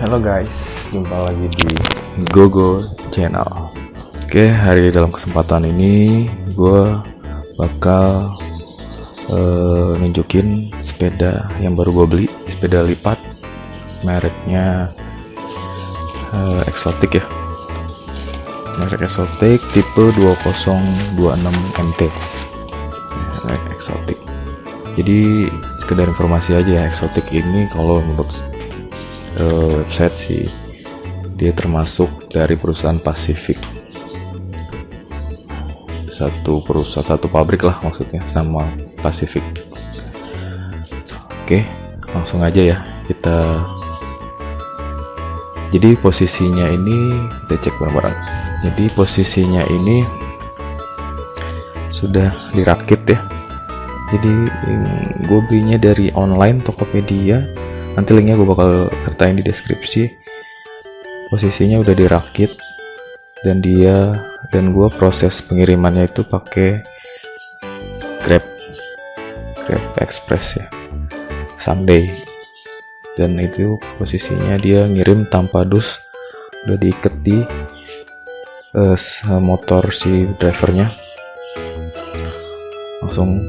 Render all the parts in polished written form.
Halo guys, jumpa lagi di Gogo Channel. Oke, dalam kesempatan ini gue bakal nunjukin sepeda yang baru gue beli, sepeda lipat mereknya Exotic ya, merek Exotic tipe 2026 MT, merek Exotic. Jadi sekedar informasi aja ya, Exotic ini kalau menurut website sih dia termasuk dari perusahaan Pacific, satu pabrik lah maksudnya sama Pacific. Oke, langsung aja ya kita. Jadi posisinya ini kita cek bareng-bareng. Jadi posisinya ini sudah dirakit ya. Jadi gue belinya dari online Tokopedia, nanti linknya gue bakal sertain di deskripsi. Posisinya udah dirakit dan gue proses pengirimannya itu pakai Grab Express ya, Sunday. Dan itu posisinya dia ngirim tanpa dus, udah diikat di motor si drivernya. Langsung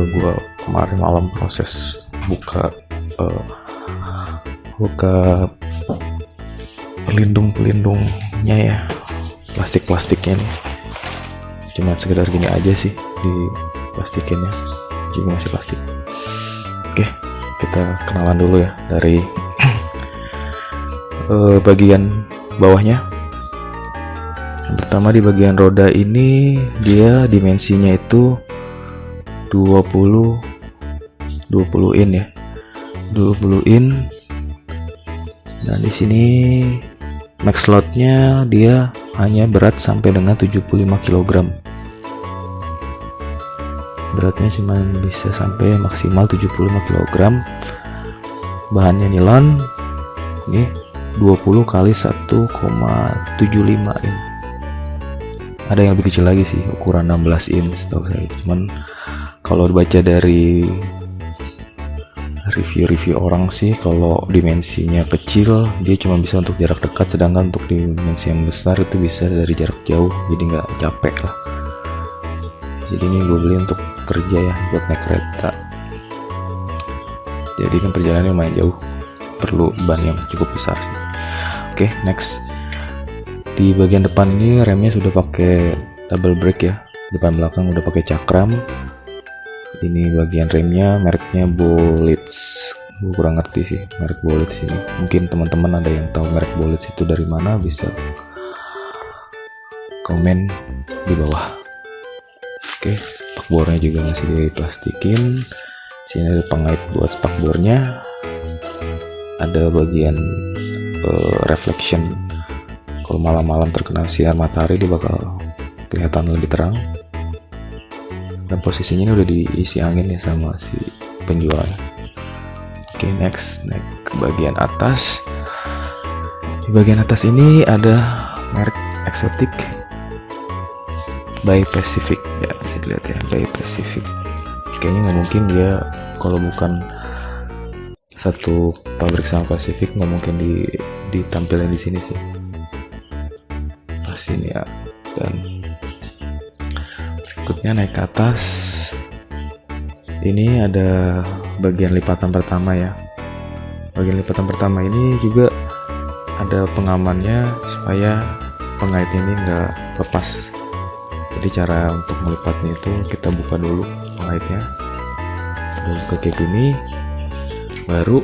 gue kemarin malam proses buka pelindungnya ya, plastiknya nih, cuma sekedar gini aja sih di plastikinnya, juga masih plastik. Oke, kita kenalan dulu ya dari bagian bawahnya. Yang pertama di bagian roda ini dia dimensinya itu 20 in ya, 20 in. Dan di sini max loadnya dia hanya berat sampai dengan 75 kg. Beratnya cuma bisa sampai maksimal 75 kg. Bahannya nilon. Ini 20 kali 1,75 in. Ada yang lebih kecil lagi sih, ukuran 16 in setahu saya. Cuman kalau dibaca dari review orang sih, kalau dimensinya kecil dia cuma bisa untuk jarak dekat, sedangkan untuk dimensi yang besar itu bisa dari jarak jauh, jadi nggak capek lah. Jadi ini gue beli untuk kerja ya, buat naik kereta. Jadi kan perjalanannya lumayan jauh, perlu ban yang cukup besar sih. Oke, next. Di bagian depan ini remnya sudah pakai double brake ya, depan belakang udah pakai cakram. Ini bagian remnya mereknya Bolitz. Gue kurang ngerti sih merek Bolitz ini. Mungkin teman-teman ada yang tahu merek Bolitz itu dari mana, bisa komen di bawah. Oke, spakbornya juga masih diplastikin. Sini ada pengait buat spakbornya. Ada bagian reflection. Kalau malam-malam terkena sinar matahari dia bakal kelihatan lebih terang. Dan posisinya ini udah diisi angin ya sama si penjualnya. Oke, next naik ke bagian atas. Di bagian atas ini ada merek Exotic by Pacific ya, bisa dilihat ya, by Pacific. Kayaknya nggak mungkin dia, kalau bukan satu pabrik sama Pacific, nggak mungkin ditampilin di sini sih. Pas ini ya. Dan berikutnya naik ke atas, ini ada bagian lipatan pertama ya. Bagian lipatan pertama ini juga ada pengamannya supaya pengaitnya ini nggak lepas. Jadi cara untuk melipatnya itu kita buka dulu pengaitnya, buka kayak gini, baru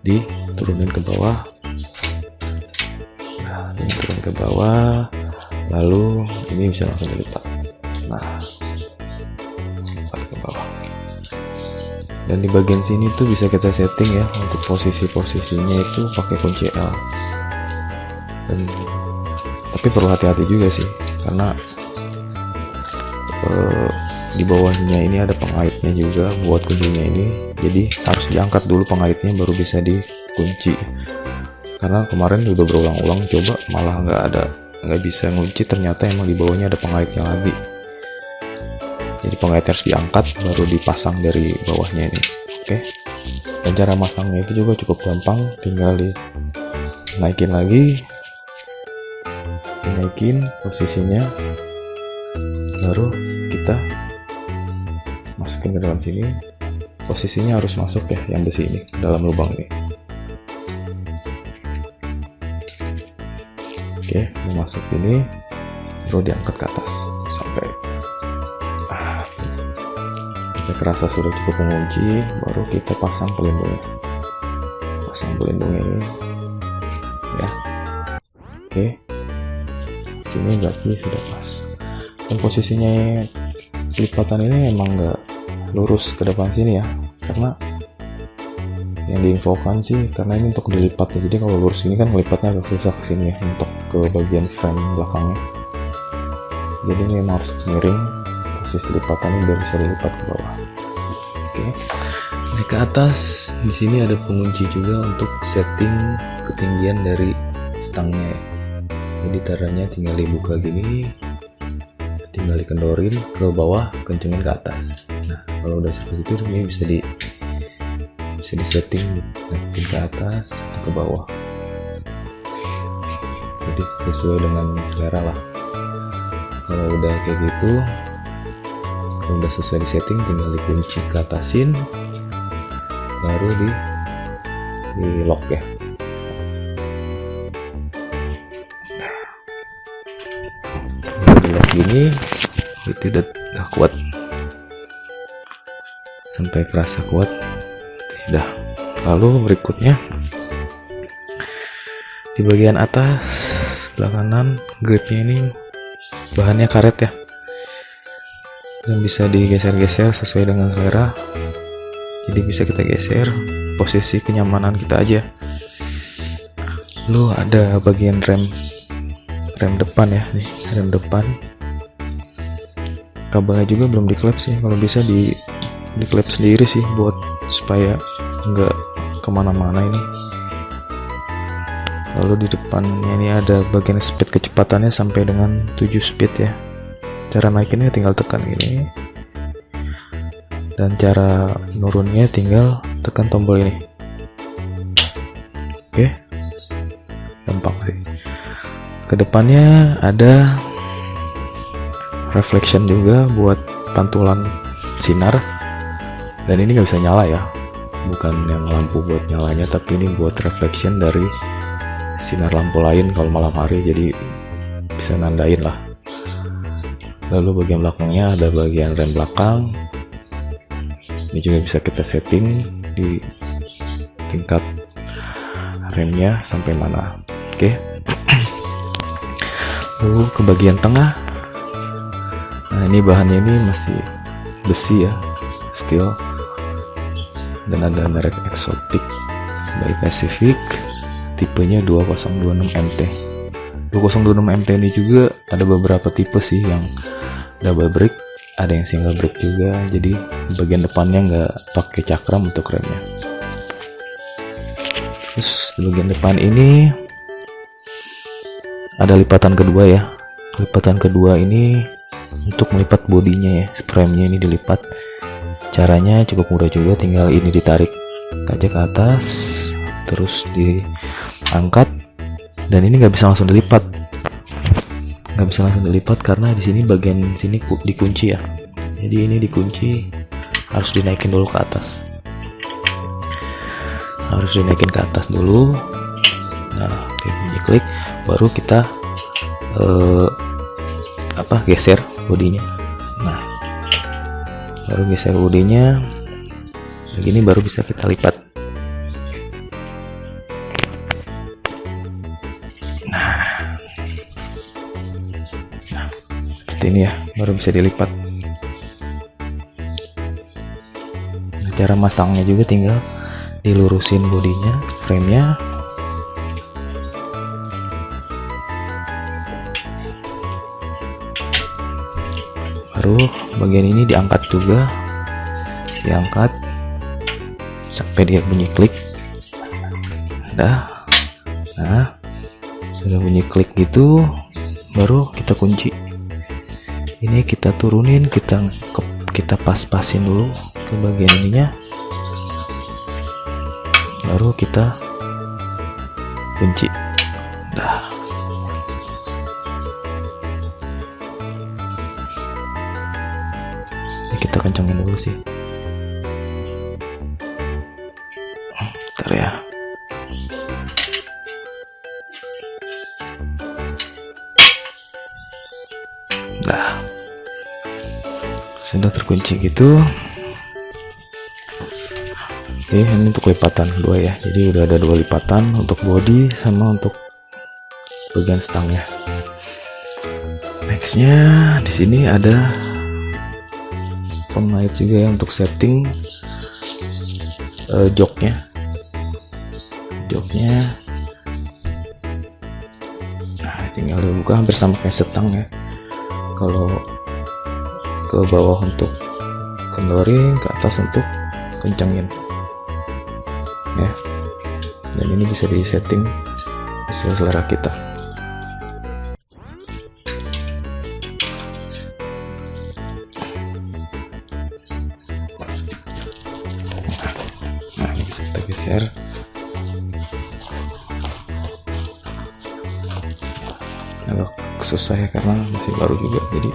diturunin ke bawah. Nah, ini turun ke bawah, lalu ini bisa langsung dilipat. Nah, ke bawah. Dan di bagian sini tuh bisa kita setting ya untuk posisinya itu pakai kunci L. Tapi perlu hati-hati juga sih, karena di bawahnya ini ada pengaitnya juga buat kuncinya ini. Jadi harus diangkat dulu pengaitnya baru bisa dikunci. Karena kemarin udah berulang-ulang coba malah nggak bisa ngunci, ternyata emang di bawahnya ada pengaitnya lagi. Jadi pengaitnya harus diangkat baru dipasang dari bawahnya ini. Oke. Dan cara masangnya itu juga cukup gampang, tinggal dinaikin lagi, dinaikin posisinya, baru kita masukin ke dalam sini. Posisinya harus masuk ya, yang besi ini ke dalam lubang ini. Oke, masuk ini, baru diangkat ke atas sampai kita kerasa sudah cukup mengunci. Baru kita pasang pelindungnya, ini ya. Oke, ini berarti sudah pas. Dan posisinya lipatan ini emang nggak lurus ke depan sini ya, karena yang diinfokan sih karena ini untuk dilipat ya. Jadi kalau lurus ini kan melipatnya agak susah ke sini ya, untuk ke bagian frame belakangnya. Jadi ini memang harus miring, posisi lipatan ini biar bisa dilipat ke bawah. Oke, ini ke atas. Di sini ada pengunci juga untuk setting ketinggian dari stangnya. Jadi caranya tinggal dibuka gini, tinggal dikendorin ke bawah, kencengin ke atas. Nah, kalau udah seperti itu ini bisa disetting naikin ke atas atau ke bawah. Jadi sesuai dengan selera lah. Kalau udah kayak gitu, kalau udah selesai disetting, tinggal dikunci ke atasin, baru di lock ya. Di lock gini itu udah kuat, sampai kerasa kuat. Udah. Lalu berikutnya di bagian atas sebelah kanan, gripnya ini bahannya karet ya, yang bisa digeser-geser sesuai dengan selera. Jadi bisa kita geser posisi kenyamanan kita aja. Lalu ada bagian rem depan ya, nih rem depan. Kabelnya juga belum diklep sih, kalau bisa diklep sendiri sih buat supaya nggak kemana-mana ini. Lalu di depannya ini ada bagian speed kecepatannya sampai dengan 7 speed ya. Cara naikinnya tinggal tekan ini, dan cara nurunnya tinggal tekan tombol ini. Oke, gampang sih. Kedepannya ada reflection juga buat pantulan sinar, dan ini nggak bisa nyala ya, bukan yang lampu buat nyalanya, tapi ini buat reflection dari sinar lampu lain kalau malam hari, jadi bisa nandain lah. Lalu bagian belakangnya ada bagian rem belakang, ini juga bisa kita setting di tingkat remnya sampai mana. Oke. Lalu ke bagian tengah, nah ini bahannya ini masih besi ya, steel, dan ada merek eksotik dari Pacific, tipenya 2026 MT. 2026 MT ini juga ada beberapa tipe sih, yang double brake, ada yang single brake juga. Jadi bagian depannya nggak pakai cakram untuk remnya. Terus di bagian depan ini ada lipatan kedua ya. Lipatan kedua ini untuk melipat bodinya ya, frame-nya ini dilipat. Caranya cukup mudah juga, tinggal ini ditarik aja ke atas, terus diangkat, dan ini nggak bisa langsung dilipat. Nggak bisa langsung dilipat karena di sini bagian sini dikunci ya. Jadi ini dikunci, harus dinaikin dulu ke atas. Harus dinaikin ke atas dulu. Nah, bunyi klik, baru kita geser bodinya. Nah, baru geser bodinya, begini baru bisa kita lipat. Nah, seperti ini ya, baru bisa dilipat. Nah, cara masangnya juga tinggal dilurusin bodinya, frame-nya. Baru bagian ini diangkat juga, diangkat sampai dia bunyi klik. Nah, sudah bunyi klik gitu, baru kita kunci. Ini kita turunin, kita pas-pasin dulu ke bagian ininya. baru kita kunci. Nah, ini kita kencangin dulu sih. Bentar ya. Nah, sudah terkunci gitu. Oke, ini untuk lipatan kedua ya. Jadi udah ada 2 lipatan untuk body sama untuk bagian stangnya. Nextnya di sini ada pengait juga ya untuk setting joknya. Nah, tinggal dibuka hampir sama kayak setang ya. Kalau ke bawah untuk kendorin, ke atas untuk kencangin ya. Dan ini bisa di setting sesuai selera kita. Nah, ini bisa kita geser. Agak susah ya karena masih baru juga, jadi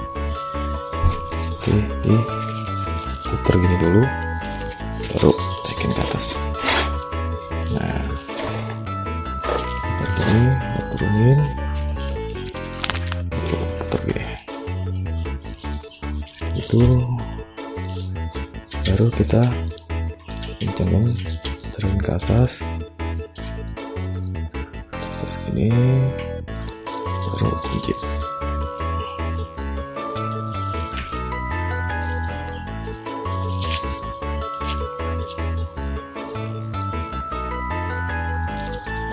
oke, di putar gini dulu baru taikin ke atas. Nah, putar gini, turunin, putar gini, itu baru kita kencangin, turun ke atas gini, baru kunci.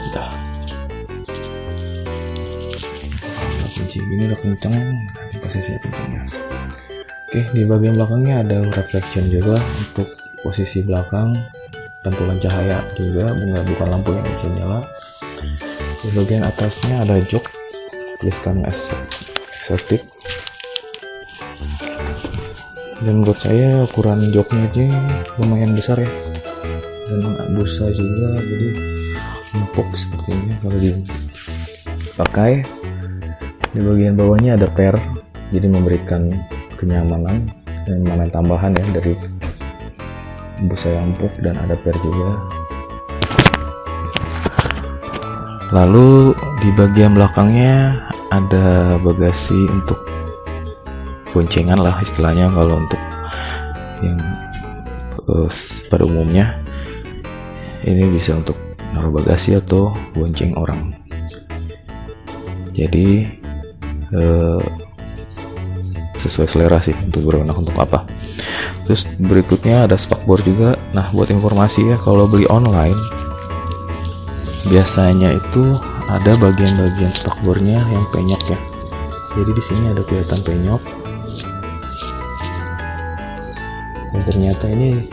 Udah kunci gini udah kencang, di posisi kencangnya. Oke, di bagian belakangnya ada reflection juga untuk posisi belakang, pantulan cahaya juga, bukan lampu yang bisa nyala. Di bagian atasnya ada jok, tuliskan exotic. Dan menurut saya ukuran joknya aja lumayan besar ya, dan busa juga, jadi empuk sepertinya kalau dipakai. Di bagian bawahnya ada per, jadi memberikan kenyamanan tambahan ya dari busa yang empuk, dan ada per juga. Lalu di bagian belakangnya ada bagasi untuk boncengan lah istilahnya, kalau untuk yang pada umumnya ini bisa untuk naruh bagasi atau bonceng orang. Jadi sesuai selera sih untuk berwenang untuk apa. Terus berikutnya ada spakbor juga. Nah, buat informasi ya, kalau beli online biasanya itu ada bagian-bagian spakbornya yang penyok ya. Jadi di sini ada kelihatan penyok. Dan ternyata ini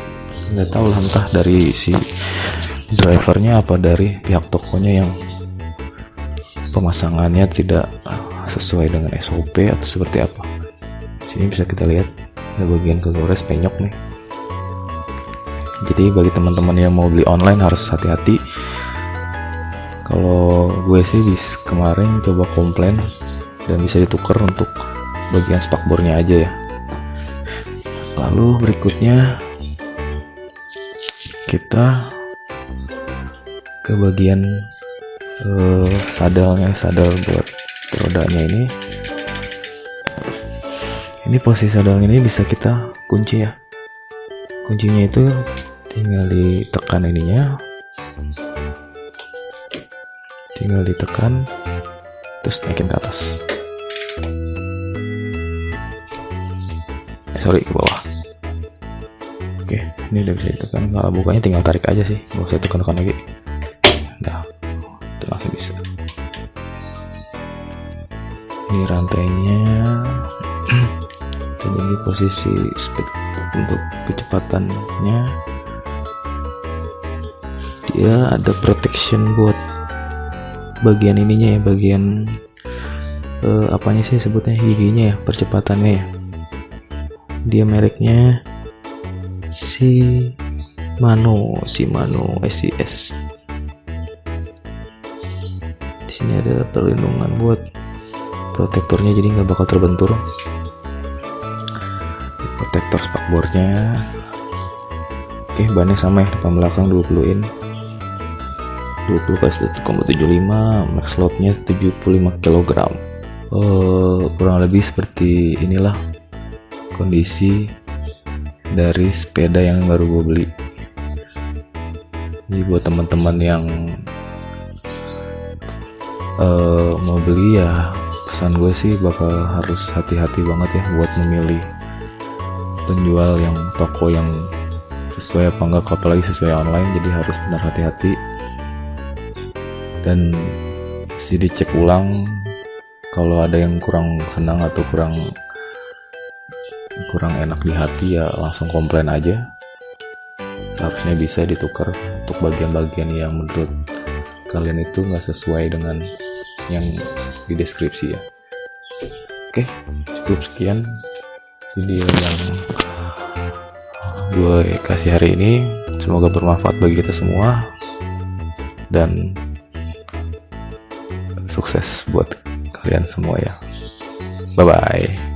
nggak tahu lah, entah dari si drivernya apa dari pihak tokonya yang pemasangannya tidak sesuai dengan SOP atau seperti apa. Sini bisa kita lihat ada bagian kegores penyok nih. Jadi bagi teman-teman yang mau beli online harus hati-hati. Kalau gue sih kemarin coba komplain dan bisa ditukar untuk bagian spakbornya aja ya. Lalu berikutnya kita ke bagian sadel buat rodanya ini. Ini posisi sadel ini bisa kita kunci ya. Kuncinya itu tinggal ditekan ininya, tinggal ditekan terus naikin ke atas. Sorry, ke bawah. Oke, ini udah bisa ditekan. Kalau bukanya tinggal tarik aja sih, nggak usah tekan-tekan lagi. Nah, itu langsung bisa. Ini rantainya. Dan ini posisi speed untuk kecepatannya. Dia ada protection buat bagian ininya ya, bagian apanya sih sebutnya, giginya ya, percepatannya ya. Dia mereknya si Shimano SIS. Di sini ada perlindungan buat protektornya, jadi nggak bakal terbentur. Protektor spakbornya. Oke, bannya sama ya, depan belakang 20 in, 20 kali 1,75, max loadnya 75 kg. Kurang lebih seperti inilah kondisi dari sepeda yang baru gue beli. Jadi buat teman-teman yang mau beli ya, pesan gue sih bakal harus hati-hati banget ya buat memilih penjual yang toko yang sesuai apa enggak, apalagi sesuai online. Jadi harus benar hati-hati dan mesti dicek ulang. Kalau ada yang kurang senang atau kurang enak di hati ya langsung komplain aja, harusnya bisa ditukar untuk bagian-bagian yang menurut kalian itu nggak sesuai dengan yang di deskripsi ya. Oke, cukup sekian video yang gue kasih hari ini, semoga bermanfaat bagi kita semua dan sukses buat kalian semua ya. Bye bye.